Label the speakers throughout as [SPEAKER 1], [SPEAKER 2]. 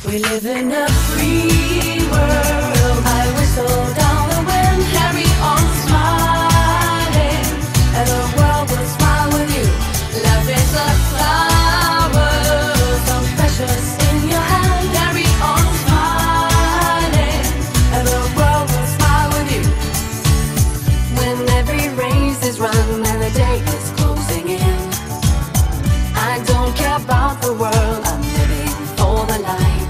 [SPEAKER 1] We live in a free world. I whistle down the wind, carry on smiling, and the world will smile with you. Love is a flower, so precious in your hand. Carry on smiling, and the world will smile with you. When every race is run and the day is closing in, I don't care about the world, I'm living for the light.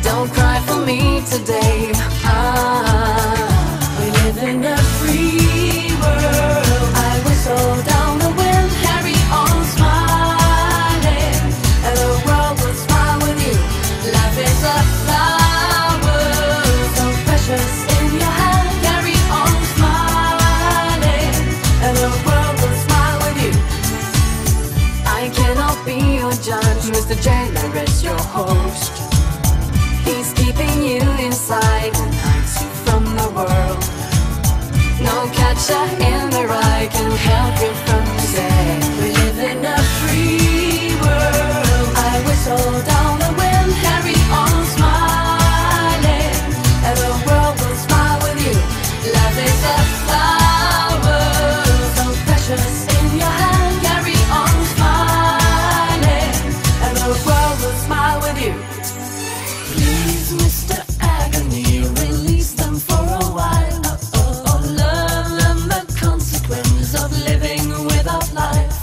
[SPEAKER 1] Don't cry for me today. We live in a free world. I whistle down the wind, carry on smiling, and the world will smile with you. Life is a flower, so precious in your hand. Carry on smiling, and the world will smile with you. I cannot be your judge, Mr. Jailer is your host. He's keeping you inside and hides you from the world. No catcher in the rye can help you from today. We live in a free world. I whistle down the wind, carry on smiling, and the world will smile with you. Love is a flower, so precious in your hand. Carry on smiling, and the world will smile with you. Please, Mr. Agony, release them for a while. Learn the consequence of living without life.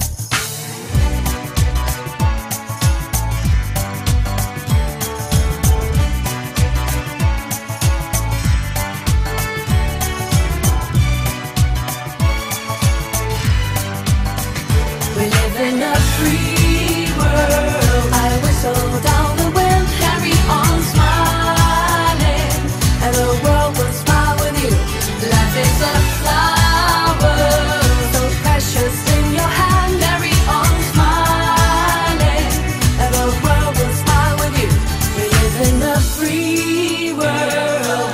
[SPEAKER 1] We live in a free world. I whistle down the wind, carry on smiling, and the world will smile with you. Life is a flower, so precious in your hand. Carry on smiling, and the world will smile with you. We live in a free world.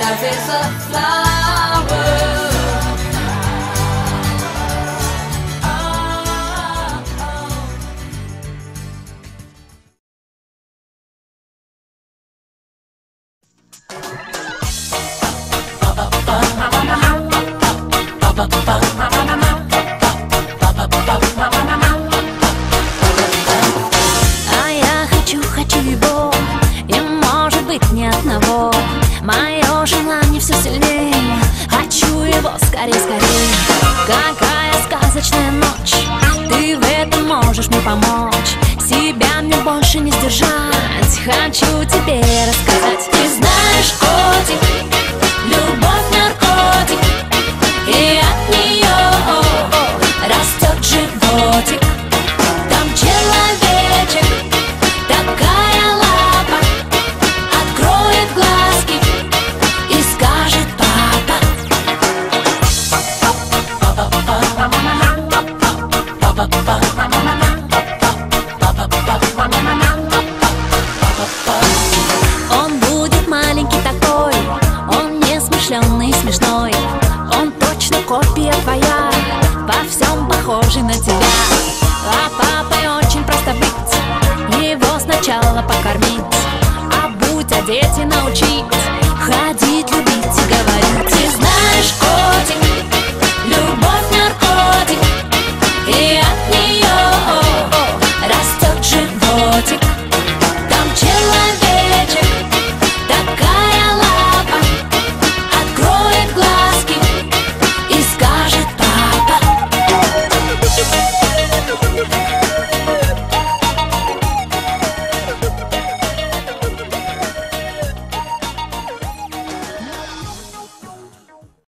[SPEAKER 1] Life is a flower.
[SPEAKER 2] А я хочу его, и может быть ни одного. Мое желание все сильнее, хочу его скорее. Какая сказочная ночь, ты в этом можешь мне помочь. Себя мне больше не сдержать, хочу тебе рассказать. Ты знаешь, котик, любовь наркотик, и от нее растет животик. Там человечек, такая лапа, откроет глазки и скажет папа. Он будет маленький такой, он несмышленный, смешной. Он точно копия твоя, во всем похожий на тебя. А папой очень просто быть, его сначала покормить, а будь одеть и научить